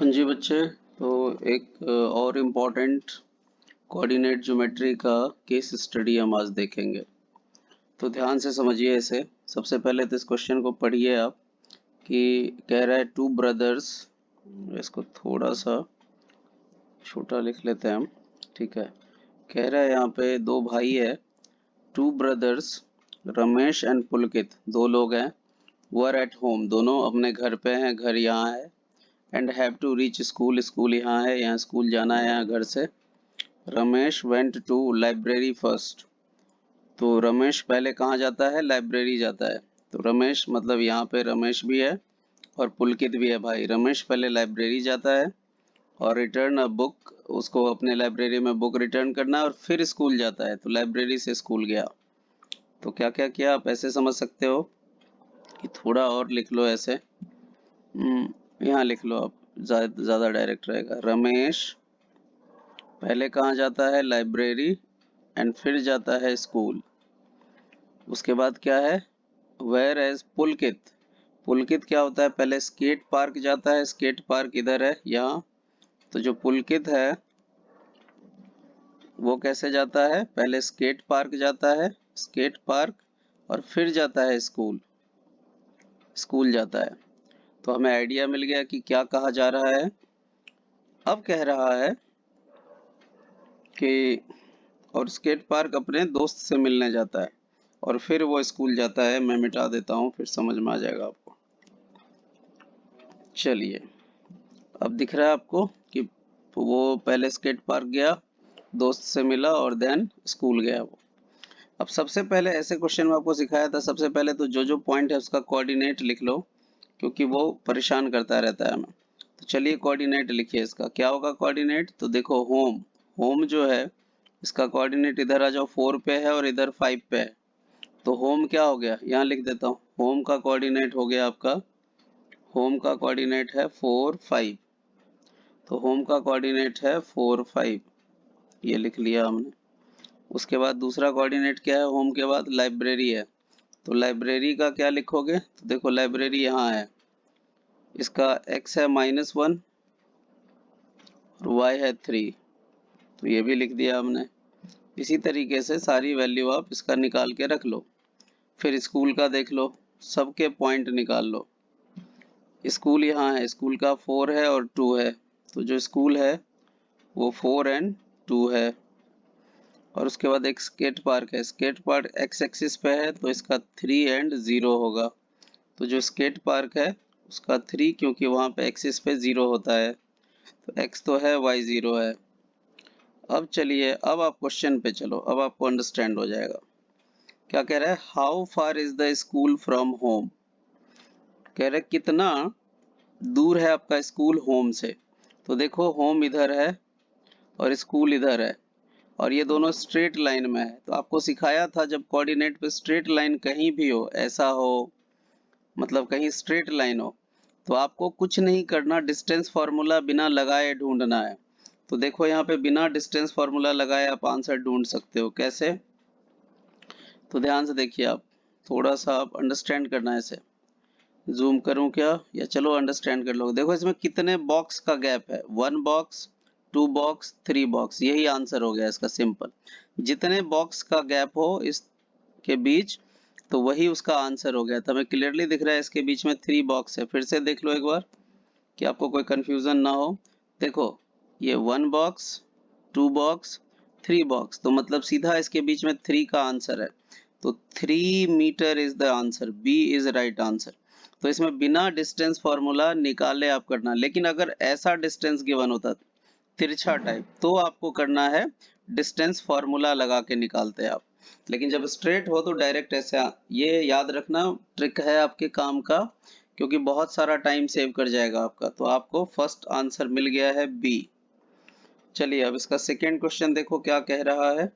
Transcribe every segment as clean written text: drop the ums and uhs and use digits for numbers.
हाँ जी बच्चे, तो एक और इम्पोर्टेंट कोऑर्डिनेट ज्योमेट्री का केस स्टडी हम आज देखेंगे। तो ध्यान से समझिए इसे। सबसे पहले तो इस क्वेश्चन को पढ़िए आप कि कह रहा है टू ब्रदर्स। इसको थोड़ा सा छोटा लिख लेते हैं हम। ठीक है, कह रहा है यहाँ पे दो भाई है, टू ब्रदर्स रमेश एंड पुलकित, दो लोग हैं। वर एट होम, दोनों अपने घर पे हैं, घर यहाँ है। And have to reach school, school यहाँ है, यहाँ स्कूल जाना है यहाँ घर से। Ramesh went to library first, तो रमेश पहले कहाँ जाता है? लाइब्रेरी जाता है। तो रमेश मतलब यहाँ पे रमेश भी है और पुलकित भी है भाई। रमेश पहले लाइब्रेरी जाता है और रिटर्न अ बुक, उसको अपने लाइब्रेरी में बुक रिटर्न करना है और फिर स्कूल जाता है। तो लाइब्रेरी से स्कूल गया। तो क्या क्या किया आप ऐसे समझ सकते हो कि थोड़ा और लिख लो ऐसे। यहाँ लिख लो आप, ज्यादा डायरेक्ट रहेगा। रमेश पहले कहाँ जाता है? लाइब्रेरी, एंड फिर जाता है स्कूल। उसके बाद क्या है? वेयर एज पुलकित, पुलकित क्या होता है? पहले स्केट पार्क जाता है, स्केट पार्क इधर है यहाँ। तो जो पुलकित है वो कैसे जाता है? पहले स्केट पार्क जाता है, स्केट पार्क, और फिर जाता है स्कूल, स्कूल जाता है। तो हमें आइडिया मिल गया कि क्या कहा जा रहा है। अब कह रहा है कि और स्केट पार्क अपने दोस्त से मिलने जाता है और फिर वो स्कूल जाता है। मैं मिटा देता हूँ, फिर समझ में आ जाएगा आपको। चलिए, अब दिख रहा है आपको कि वो पहले स्केट पार्क गया, दोस्त से मिला और देन स्कूल गया वो। अब सबसे पहले ऐसे क्वेश्चन में आपको सिखाया था, सबसे पहले तो जो जो पॉइंट है उसका कोऑर्डिनेट लिख लो, क्योंकि वो परेशान करता रहता है हमें। तो चलिए कोऑर्डिनेट लिखिए। इसका क्या होगा कोऑर्डिनेट? तो देखो होम, होम जो है इसका कोऑर्डिनेट इधर आ जाओ, 4 पे है और इधर 5 पे है। तो होम क्या हो गया? यहाँ लिख देता हूँ। होम का कोऑर्डिनेट हो गया आपका, होम का कोऑर्डिनेट है 4 5। तो होम का कोऑर्डिनेट है 4 5, ये लिख लिया हमने। उसके बाद दूसरा कोऑर्डिनेट क्या है? होम के बाद लाइब्रेरी है। तो लाइब्रेरी का क्या लिखोगे? तो देखो लाइब्रेरी यहाँ है, इसका x है -1 और y है 3, तो ये भी लिख दिया हमने। इसी तरीके से सारी वैल्यू आप इसका निकाल के रख लो। फिर स्कूल का देख लो, सबके पॉइंट निकाल लो। स्कूल यहाँ है, स्कूल का 4 है और 2 है, तो जो स्कूल है वो 4 एंड 2 है। और उसके बाद एक स्केट पार्क है, स्केट पार्क एक्स एक्सिस पे है तो इसका 3 एंड 0 होगा। तो जो स्केट पार्क है उसका 3, क्योंकि वहां पे एक्सिस पे 0 होता है, तो x तो है, y 0 है। अब चलिए, अब आप क्वेश्चन पे चलो, अब आपको अंडरस्टैंड हो जाएगा। क्या कह रहा है? How far is the school from home, कह रहे कितना दूर है आपका स्कूल होम से। तो देखो होम इधर है और स्कूल इधर है और ये दोनों स्ट्रेट लाइन में है। तो आपको सिखाया था जब कोऑर्डिनेट पे स्ट्रेट लाइन कहीं भी हो, ऐसा हो, मतलब कहीं स्ट्रेट लाइन हो, तो आपको कुछ नहीं करना, डिस्टेंस फार्मूला बिना लगाए ढूंढना है। तो देखो यहाँ पे बिना डिस्टेंस फार्मूला लगाए आप आंसर ढूंढ सकते हो। कैसे? तो ध्यान से देखिए आप, थोड़ा सा आप अंडरस्टैंड करना है इसे। जूम करूं क्या, या चलो अंडरस्टैंड कर लो। देखो इसमें कितने बॉक्स का गैप है? 1 बॉक्स, 2 बॉक्स, 3 बॉक्स, यही आंसर हो गया इसका, सिंपल। जितने बॉक्स का गैप हो इसके बीच, तो वही उसका आंसर हो गया। तो हमें क्लियरली दिख रहा है इसके बीच में 3 बॉक्स है। फिर से देख लो एक बार कि आपको कोई कंफ्यूजन ना हो। देखो ये 1 बॉक्स, 2 बॉक्स, 3 बॉक्स, तो मतलब सीधा इसके बीच में 3 का आंसर है। तो 3 metre is the answer, B is right answer. तो इसमें बिना डिस्टेंस फार्मूला निकाले आप करना, लेकिन अगर ऐसा डिस्टेंस गिवन होता तिरछा टाइप, तो आपको करना है डिस्टेंस फार्मूला लगा के निकालते हैं आप। लेकिन जब स्ट्रेट हो तो डायरेक्ट ऐसे ये याद रखना, ट्रिक है आपके काम का, क्योंकि बहुत सारा टाइम सेव कर जाएगा आपका। तो आपको फर्स्ट आंसर मिल गया है बी। चलिए अब इसका सेकेंड क्वेश्चन देखो क्या कह रहा है।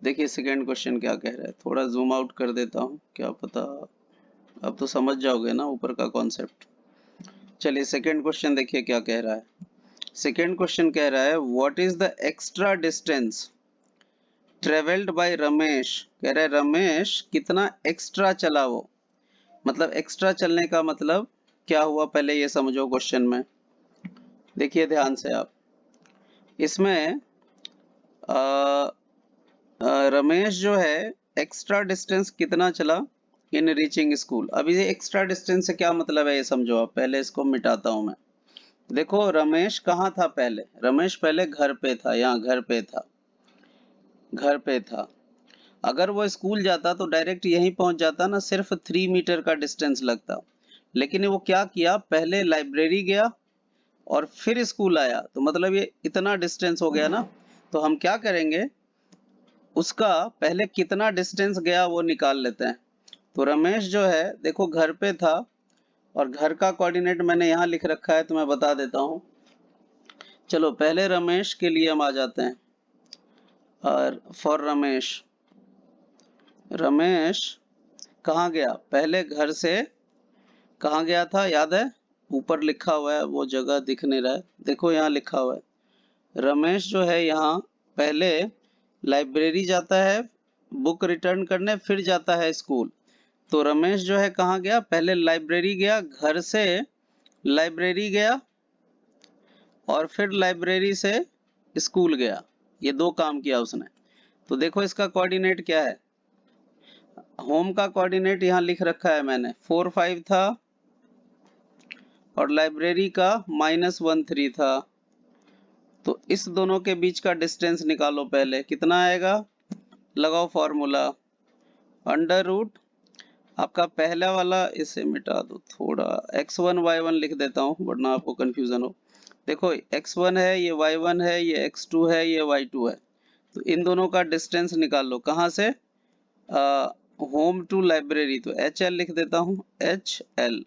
देखिए सेकेंड क्वेश्चन क्या कह रहा है, थोड़ा जूम आउट कर देता हूँ, क्या पता अब तो समझ जाओगे ना ऊपर का कॉन्सेप्ट। चलिए सेकेंड क्वेश्चन देखिए क्या कह रहा है। सेकेंड क्वेश्चन कह रहा है what is the extra distance travelled by Ramesh. कह रहा है रमेश कितना एक्स्ट्रा चला वो, मतलब एक्स्ट्रा चलने का मतलब क्या हुआ पहले ये समझो क्वेश्चन में। देखिए ध्यान से आप, इसमें रमेश जो है एक्स्ट्रा डिस्टेंस कितना चला इन रीचिंग स्कूल। अभी ये एक्स्ट्रा डिस्टेंस से क्या मतलब है ये समझो आप। पहले इसको मिटाता हूं मैं। देखो रमेश कहाँ था पहले, रमेश पहले घर पे था, यहाँ घर पे था, घर पे था। अगर वो स्कूल जाता तो डायरेक्ट यहीं पहुंच जाता ना, सिर्फ 3 मीटर का डिस्टेंस लगता। लेकिन वो क्या किया, पहले लाइब्रेरी गया और फिर स्कूल आया, तो मतलब ये इतना डिस्टेंस हो गया ना। तो हम क्या करेंगे, उसका पहले कितना डिस्टेंस गया वो निकाल लेते हैं। तो रमेश जो है देखो घर पे था, और घर का कोऑर्डिनेट मैंने यहाँ लिख रखा है तो मैं बता देता हूँ। चलो पहले रमेश के लिए हम आ जाते हैं, और फॉर रमेश, रमेश कहाँ गया, पहले घर से कहाँ गया था याद है, ऊपर लिखा हुआ है, वो जगह दिख नहीं रहा है, देखो यहाँ लिखा हुआ है। रमेश जो है यहाँ पहले लाइब्रेरी जाता है बुक रिटर्न करने, फिर जाता है स्कूल। तो रमेश जो है कहाँ गया, पहले लाइब्रेरी गया, घर से लाइब्रेरी गया और फिर लाइब्रेरी से स्कूल गया। ये दो काम किया उसने। तो देखो इसका कोऑर्डिनेट क्या है, होम का कोऑर्डिनेट यहाँ लिख रखा है मैंने, 4 5 था, और लाइब्रेरी का -1 3 था। तो इस दोनों के बीच का डिस्टेंस निकालो पहले, कितना आएगा, लगाओ फॉर्मूला, अंडर रूट आपका पहला वाला, इसे मिटा दो थोड़ा, x1 y1 लिख देता हूँ वरना आपको कंफ्यूजन हो। देखो x1 है, ये y1 है, ये x2 है, ये y2 है। तो इन दोनों का डिस्टेंस निकाल लो, कहाँ से, होम टू लाइब्रेरी। तो HL लिख देता हूँ, HL।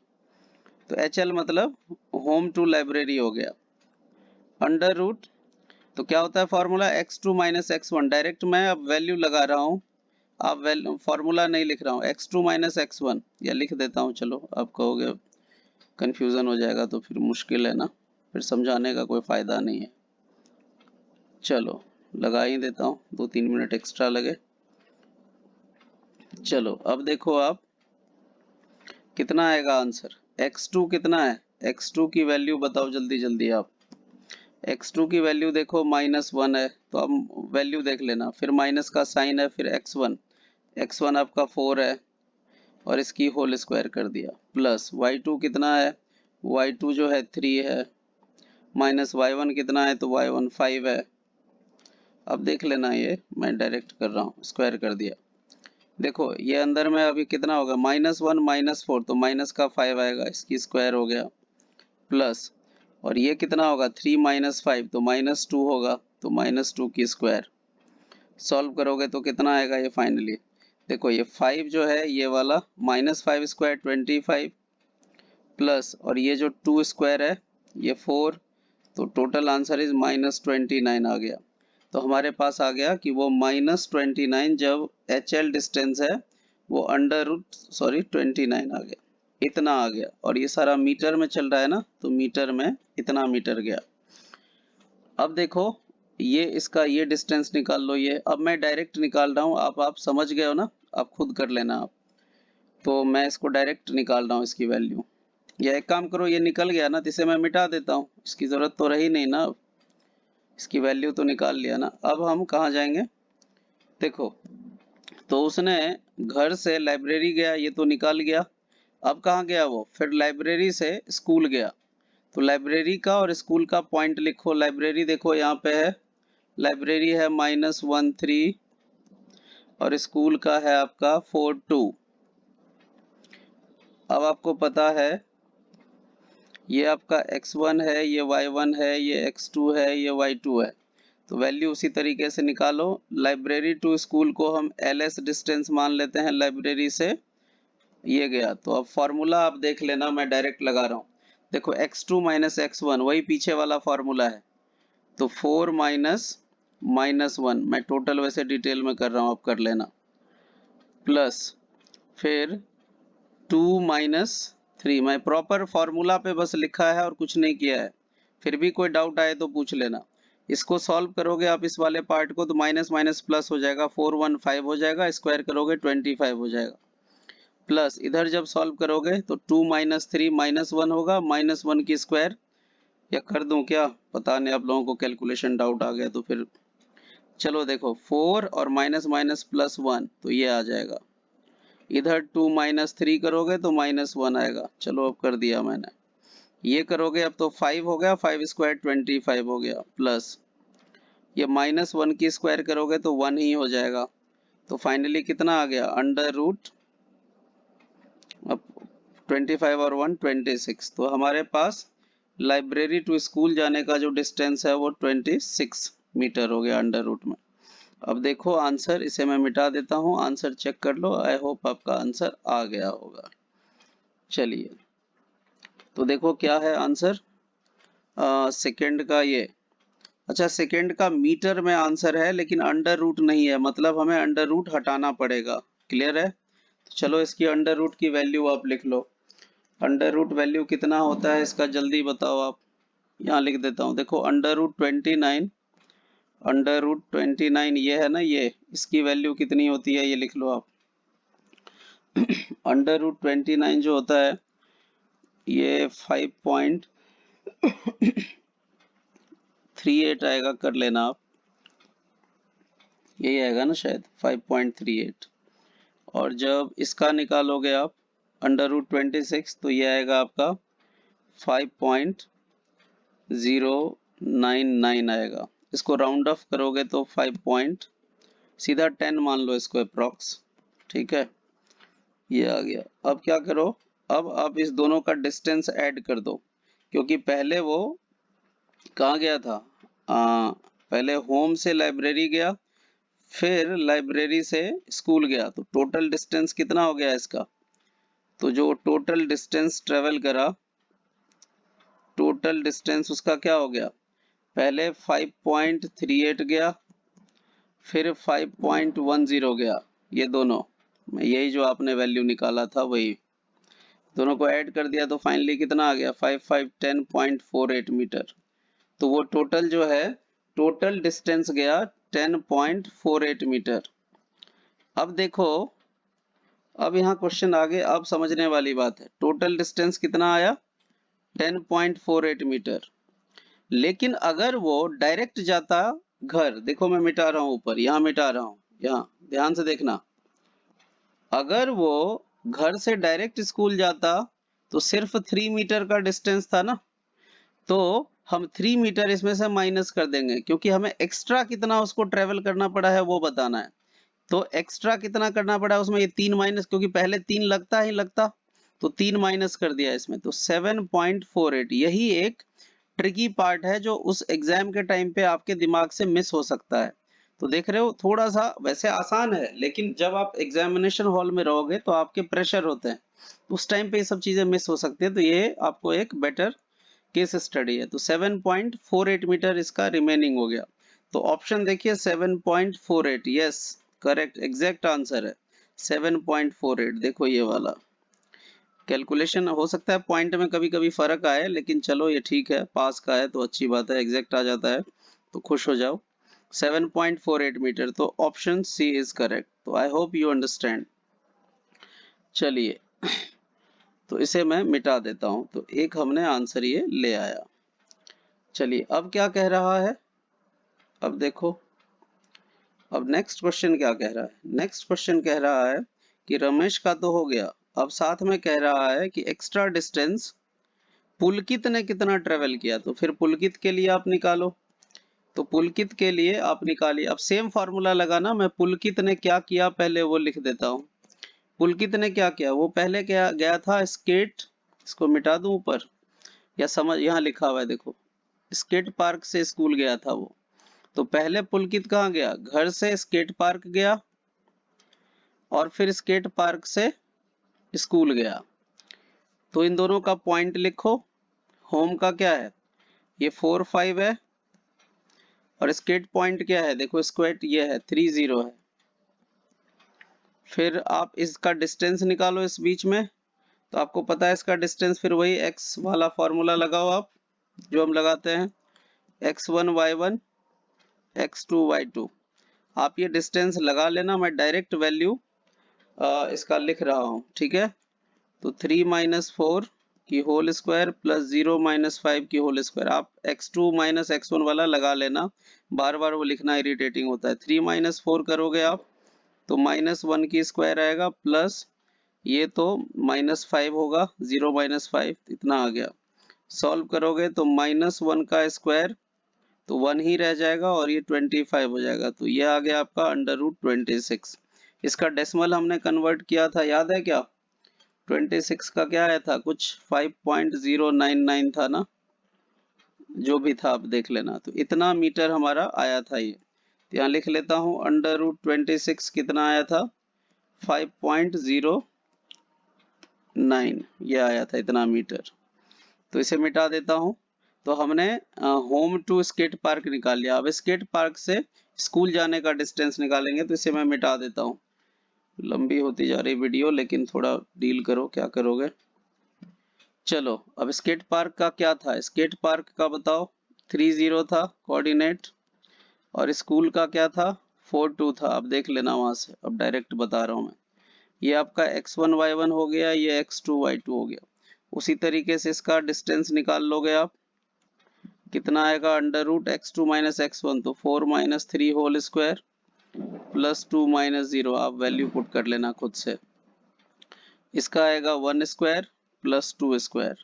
तो HL मतलब होम टू लाइब्रेरी हो गया, अंडर रूट। तो क्या होता है formula, x2 minus x1, direct मैं अब वैल्यू लगा रहा हूँ, आप वैल्यू फॉर्मूला नहीं लिख रहा हूँ, x2 माइनस x1 या लिख देता हूँ। चलो आप कहोगे कंफ्यूजन हो जाएगा तो फिर मुश्किल है ना, फिर समझाने का कोई फायदा नहीं है। चलो लगा ही देता हूँ, 2-3 मिनट एक्स्ट्रा लगे। चलो अब देखो आप कितना आएगा आंसर, x2 कितना है, x2 की वैल्यू बताओ जल्दी जल्दी आप। x2 की वैल्यू देखो -1 है, तो अब वैल्यू देख लेना, फिर माइनस का साइन है, फिर x1 आपका 4 है, और इसकी होल स्क्वायर कर दिया, प्लस y2 कितना है, y2 जो है 3 है, माइनस y1 कितना है, तो y1 5 है। अब देख लेना, ये मैं डायरेक्ट कर रहा हूँ, स्क्वायर कर दिया। देखो ये अंदर में अभी कितना होगा, -1 -4, तो माइनस का 5 आएगा, इसकी स्क्वायर हो गया, प्लस, और ये कितना होगा 3 - 5, तो -2 होगा, तो -2 की स्क्वायर। सॉल्व करोगे तो कितना आएगा ये फाइनली, देखो ये 5 जो है ये वाला, -5 स्क्वायर 25, प्लस और ये जो 2 स्क्वायर है ये 4, तो टोटल आंसर इज -29 आ गया। तो हमारे पास आ गया कि वो -29 जब HL डिस्टेंस है वो अंडर रूट 29 आ गया, इतना आ गया। और ये सारा मीटर में चल रहा है ना, तो मीटर में इतना मीटर गया। अब देखो ये इसका ये डिस्टेंस निकाल लो, ये अब मैं डायरेक्ट निकाल रहा हूँ, आप समझ गए हो ना, आप खुद कर लेना आप। तो मैं इसको डायरेक्ट निकाल रहा हूँ इसकी वैल्यू, या एक काम करो, ये निकल गया ना तो इसे मैं मिटा देता हूँ, इसकी जरूरत तो रही नहीं ना, अब इसकी वैल्यू तो निकाल लिया ना। अब हम कहाँ जाएंगे, देखो तो उसने घर से लाइब्रेरी गया, ये तो निकाल गया। अब कहाँ गया वो, फिर लाइब्रेरी से स्कूल गया। तो लाइब्रेरी का और स्कूल का पॉइंट लिखो, लाइब्रेरी देखो यहाँ पे है, लाइब्रेरी है -1 3, और स्कूल का है आपका 4 2। अब आपको पता है ये आपका x1 है, ये y1 है, ये x2 है, ये y2 है। तो वैल्यू उसी तरीके से निकालो, लाइब्रेरी टू स्कूल को हम LS डिस्टेंस मान लेते हैं, लाइब्रेरी से ये गया। तो अब फॉर्मूला आप देख लेना, मैं डायरेक्ट लगा रहा हूँ। देखो x2 माइनस x1 वही पीछे वाला फॉर्मूला है, तो 4 -1, मैं टोटल वैसे डिटेल में कर रहा हूँ, आप कर लेना, प्लस फिर 2 -3, मैं प्रॉपर फॉर्मूला पे बस लिखा है और कुछ नहीं किया है। फिर भी कोई डाउट आए तो पूछ लेना। इसको सॉल्व करोगे आप इस वाले पार्ट को, तो माइनस माइनस प्लस हो जाएगा, 4 1 5 हो जाएगा, स्क्वायर करोगे 25 हो जाएगा। प्लस इधर जब सॉल्व करोगे तो 2 माइनस 3 -1 होगा, -1 की स्क्वायर, या कर दूं क्या, पता नहीं आप लोगों को कैलकुलेशन डाउट आ गया तो फिर चलो देखो 4 और माइनस माइनस प्लस 1 तो ये आ जाएगा। इधर 2 माइनस 3 करोगे तो -1 आएगा। चलो अब कर दिया मैंने। ये करोगे अब तो 5 हो गया, 5 स्क्वायर 25 हो गया, प्लस ये -1 की स्क्वायर करोगे तो 1 ही हो जाएगा। तो फाइनली कितना आ गया, अंडर रूट, अब 25 और 1 26। तो हमारे पास लाइब्रेरी टू स्कूल जाने का जो डिस्टेंस है वो 26 मीटर हो गया अंडर रूट में। अब देखो आंसर, इसे मैं मिटा देता हूँ, आंसर चेक कर लो। आई होप आपका आंसर आ गया होगा। चलिए तो देखो क्या है आंसर, सेकंड का ये, अच्छा सेकंड का मीटर में आंसर है लेकिन अंडर रूट नहीं है, मतलब हमें अंडर रूट हटाना पड़ेगा। क्लियर है? तो चलो इसकी अंडर रूट की वैल्यू आप लिख लो। अंडर रूट वैल्यू कितना होता है इसका जल्दी बताओ आप। यहाँ लिख देता हूँ, देखो अंडर रूट 29, अंडर रूट 29 ये है ना, ये इसकी वैल्यू कितनी होती है ये लिख लो आप। अंडर रूट 29 जो होता है ये 5.38 आएगा, कर लेना आप, यही आएगा ना शायद 5.38। और जब इसका निकालोगे आप अंडर रूट 26 तो ये आएगा आपका 5.099 आएगा। इसको राउंड ऑफ करोगे तो 5 सीधा 10 मान लो इसको अप्रॉक्स। ठीक है, ये आ गया। अब क्या करो, अब आप इस दोनों का डिस्टेंस ऐड कर दो, क्योंकि पहले वो कहाँ गया था, पहले होम से लाइब्रेरी गया, फिर लाइब्रेरी से स्कूल गया, तो टोटल डिस्टेंस कितना हो गया इसका। तो जो टोटल डिस्टेंस ट्रेवल करा, टोटल डिस्टेंस उसका क्या हो गया, पहले 5.38 गया, फिर 5.10 गया, ये दोनों, यही जो आपने वैल्यू निकाला था वही, दोनों को ऐड कर दिया तो फाइनली कितना आ गया 5510.48 मीटर। तो वो टोटल जो है, टोटल डिस्टेंस गया 10.48 मीटर। अब देखो, अब यहाँ क्वेश्चन आगे अब समझने वाली बात है, टोटल डिस्टेंस कितना आया 10.48 मीटर। लेकिन अगर वो डायरेक्ट जाता घर, देखो मैं मिटा रहा हूँ ऊपर, यहाँ मिटा रहा हूँ, यहाँ ध्यान से देखना, अगर वो घर से डायरेक्ट स्कूल जाता तो सिर्फ 3 मीटर का डिस्टेंस था ना, तो हम 3 मीटर इसमें से माइनस कर देंगे, क्योंकि हमें एक्स्ट्रा कितना उसको ट्रेवल करना पड़ा है वो बताना है। तो एक्स्ट्रा कितना करना पड़ा उसमें, ये 3 माइनस, क्योंकि पहले 3 लगता ही लगता, तो 3 माइनस कर दिया इसमें, तो 7.48। यही एक ट्रिकी पार्ट है जो उस एग्जाम के टाइम पे आपके दिमाग से मिस हो सकता है। तो देख रहे हो, थोड़ा सा वैसे आसान है, लेकिन जब आप एग्जामिनेशन हॉल में रहोगे तो आपके प्रेशर होते हैं, उस टाइम पे ये सब चीजें मिस हो सकती है। तो ये आपको एक बेटर केस स्टडी है। तो 7.48 मीटर इसका रिमेनिंग हो गया। तो ऑप्शन देखिए 7.48, यस करेक्ट, एग्जैक्ट आंसर है 7.48। देखो ये वाला कैलकुलेशन हो सकता है पॉइंट में कभी कभी फर्क आए, लेकिन चलो ये ठीक है, पास का है तो अच्छी बात है, एग्जैक्ट आ जाता है तो खुश हो जाओ। 7.48 मीटर, तो ऑप्शन सी इज करेक्ट। तो आई होप यू अंडरस्टैंड। चलिए तो इसे मैं मिटा देता हूं, तो एक हमने आंसर ये ले आया। चलिए अब क्या कह रहा है, अब देखो, अब नेक्स्ट क्वेश्चन क्या कह रहा है। नेक्स्ट क्वेश्चन कह रहा है कि रमेश का तो हो गया, अब साथ में कह रहा है कि एक्स्ट्रा डिस्टेंस पुलकित ने कितना ट्रेवल किया। तो फिर पुलकित के लिए आप निकालो, तो पुलकित के लिए आप निकालिए। अब सेम फार्मूला लगाना, मैं पुलकित ने क्या किया पहले वो लिख देता हूँ। पुलकित ने क्या किया, वो पहले क्या गया था स्केट, इसको मिटा दूं ऊपर, या समझ, यहाँ लिखा हुआ है देखो, स्केट पार्क से स्कूल गया था वो। तो पहले पुलकित कहाँ गया, घर से स्केट पार्क गया, और फिर स्केट पार्क से स्कूल गया। तो इन दोनों का पॉइंट लिखो। होम का क्या है, ये 4-5 है, और स्केट पॉइंट क्या है, देखो स्क्वेट ये है 30 है। फिर आप इसका डिस्टेंस निकालो इस बीच में, तो आपको पता है इसका डिस्टेंस, फिर वही x वाला फॉर्मूला लगाओ आप जो हम लगाते हैं, x1 y1 x2 y2। आप ये डिस्टेंस लगा लेना, मैं डायरेक्ट वैल्यू इसका लिख रहा हूँ, ठीक है। तो 3 माइनस 4 की होल स्क्वायर प्लस 0 माइनस 5 की होल स्क्वायर। आप x2 माइनस x1 वाला लगा लेना, बार बार वो लिखना इरिटेटिंग होता है। 3 माइनस 4 करोगे आप तो -1 की स्क्वायर आएगा प्लस ये तो -5 होगा, 0 माइनस 5 इतना आ गया। सॉल्व करोगे तो -1 का स्क्वायर तो 1 ही रह जाएगा और ये 25 हो जाएगा। तो ये आ गया आपका √26। इसका डेसिमल हमने कन्वर्ट किया था, याद है क्या? 26 का क्या आया था, कुछ 5.099 था ना, जो भी था आप देख लेना। तो इतना मीटर हमारा आया था ये। तो यहाँ लिख लेता हूँ √26 कितना आया था, 5.09 ये आया था इतना मीटर। तो इसे मिटा देता हूँ। तो हमने होम टू स्केट पार्क निकाल लिया। अब स्केट पार्क से स्कूल जाने का डिस्टेंस निकालेंगे, तो इसे मैं मिटा देता हूँ। लंबी होती जा रही वीडियो, लेकिन थोड़ा डील करो, क्या करोगे। चलो अब स्केट पार्क का क्या था, स्केट पार्क का बताओ। 30 था कोऑर्डिनेट, और स्कूल का क्या था, 42 था। अब देख लेना वहां से, अब डायरेक्ट बता रहा हूँ मैं। ये आपका x1 y1 हो गया, ये x2 y2 हो गया। उसी तरीके से इसका डिस्टेंस निकाल लोगे आप, कितना आएगा, √x2 माइनस x1, तो 4 minus 3 whole square plus 2 minus 0। आप वैल्यू पुट कर लेना खुद से। इसका आएगा 1 स्क्वायर प्लस 2 स्क्वायर,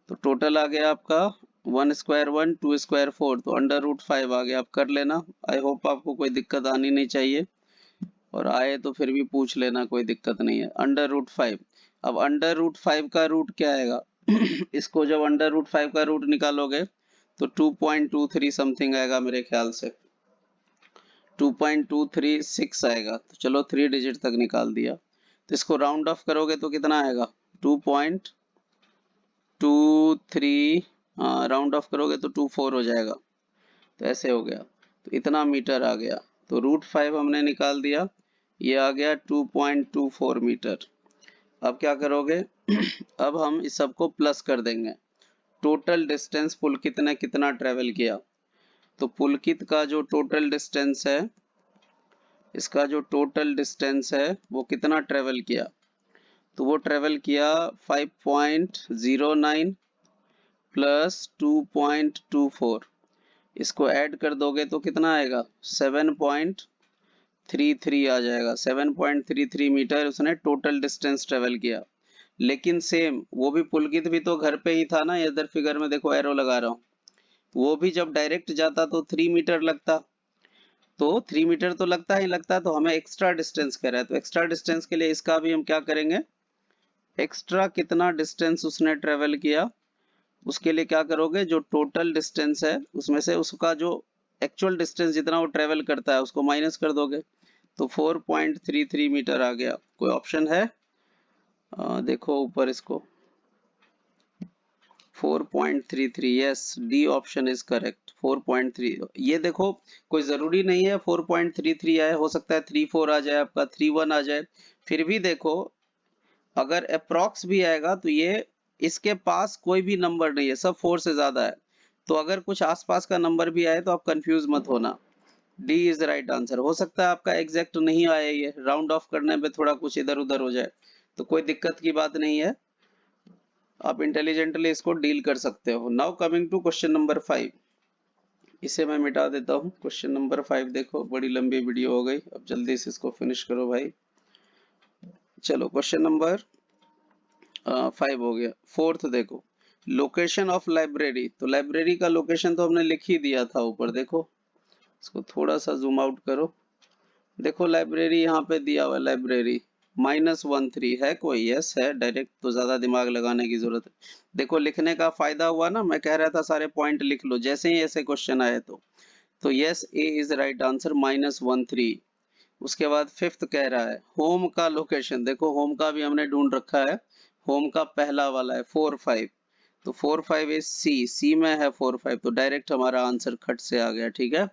तो टोटल आ गया आपका 1 स्क्वायर 1, 2 स्क्वायर 4, तो √5 आ गया। आप कर लेना। आई होप आपको कोई दिक्कत आनी नहीं चाहिए, और आए तो फिर भी पूछ लेना, कोई दिक्कत नहीं है। √5। अब √5 का रूट क्या आएगा इसको जब √5 का रूट निकालोगे तो 2.23 समथिंग आएगा मेरे ख्याल से, 2.236 आएगा। तो चलो 3 डिजिट तक निकाल दिया। तो इसको राउंड ऑफ करोगे तो कितना आएगा, 2.23, राउंड ऑफ करोगे तो 24 हो जाएगा। तो ऐसे हो गया, तो इतना मीटर आ गया। तो √5 हमने निकाल दिया, ये आ गया 2.24 मीटर। अब क्या करोगे अब हम इस सबको प्लस कर देंगे। टोटल डिस्टेंस पुलकित ने कितना ट्रेवल किया, तो पुलकित का जो टोटल डिस्टेंस है, इसका जो टोटल डिस्टेंस है वो कितना ट्रेवल किया, तो वो ट्रेवल किया 5.09 प्लस 2.24। इसको ऐड कर दोगे तो कितना आएगा, 7.33 आ जाएगा। 7.33 मीटर उसने टोटल डिस्टेंस ट्रेवल किया। लेकिन सेम वो भी पुलकित भी तो घर पे ही था ना, इधर फिगर में देखो एरो लगा रहा हूँ। वो भी जब डायरेक्ट जाता तो 3 मीटर लगता, तो 3 मीटर तो लगता ही लगता, तो हमें एक्स्ट्रा डिस्टेंस कह रहा है। तो एक्स्ट्रा डिस्टेंस के लिए इसका भी हम क्या करेंगे, एक्स्ट्रा कितना डिस्टेंस उसने ट्रेवल किया उसके लिए क्या करोगे, जो टोटल डिस्टेंस है उसमें से उसका जो एक्चुअल डिस्टेंस जितना वो ट्रेवल करता है उसको माइनस कर दोगे। तो 4.33 मीटर आ गया। कोई ऑप्शन है, देखो ऊपर इसको, 4.33, yes, D option is correct, 4.3। ये देखो कोई जरूरी नहीं है 4.33 आए, हो सकता है 34 आ जाए, आपका 31 आ जाए। फिर भी देखो अगर अप्रॉक्स भी आएगा तो ये इसके पास कोई भी नंबर नहीं है, सब 4 से ज्यादा है। तो अगर कुछ आसपास का नंबर भी आए तो आप कंफ्यूज मत होना, डी इज राइट आंसर। हो सकता है आपका एग्जैक्ट नहीं आया, ये राउंड ऑफ करने पे थोड़ा कुछ इधर उधर हो जाए, तो कोई दिक्कत की बात नहीं है, आप इंटेलिजेंटली इसको डील कर सकते हो। Now coming to question number 5, इसे मैं मिटा देता हूँ। क्वेश्चन नंबर 5 देखो, बड़ी लंबी वीडियो हो गई, अब जल्दी से इसको फिनिश करो भाई। चलो क्वेश्चन नंबर 5 हो गया। फोर्थ देखो, लोकेशन ऑफ लाइब्रेरी। तो लाइब्रेरी का लोकेशन तो हमने लिख ही दिया था ऊपर, देखो इसको थोड़ा सा जूम आउट करो, देखो लाइब्रेरी यहाँ पे दिया हुआ है, लाइब्रेरी -13 है कोई, यस है, डायरेक्ट तो ज्यादा दिमाग लगाने की जरूरत है। देखो लिखने का फायदा हुआ ना, मैं कह रहा था सारे पॉइंट लिख लो जैसे ही ऐसे क्वेश्चन आए तो yes, A is right answer, -13। उसके बाद फिफ्थ कह रहा है होम का लोकेशन, देखो होम का भी हमने ढूंढ रखा है, होम का पहला वाला है 4-5, तो 4-5 इज सी में है 4-5, तो डायरेक्ट हमारा आंसर खट से आ गया, ठीक है।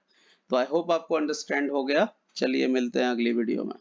तो आई होप आपको अंडरस्टैंड हो गया। चलिए मिलते हैं अगली वीडियो में।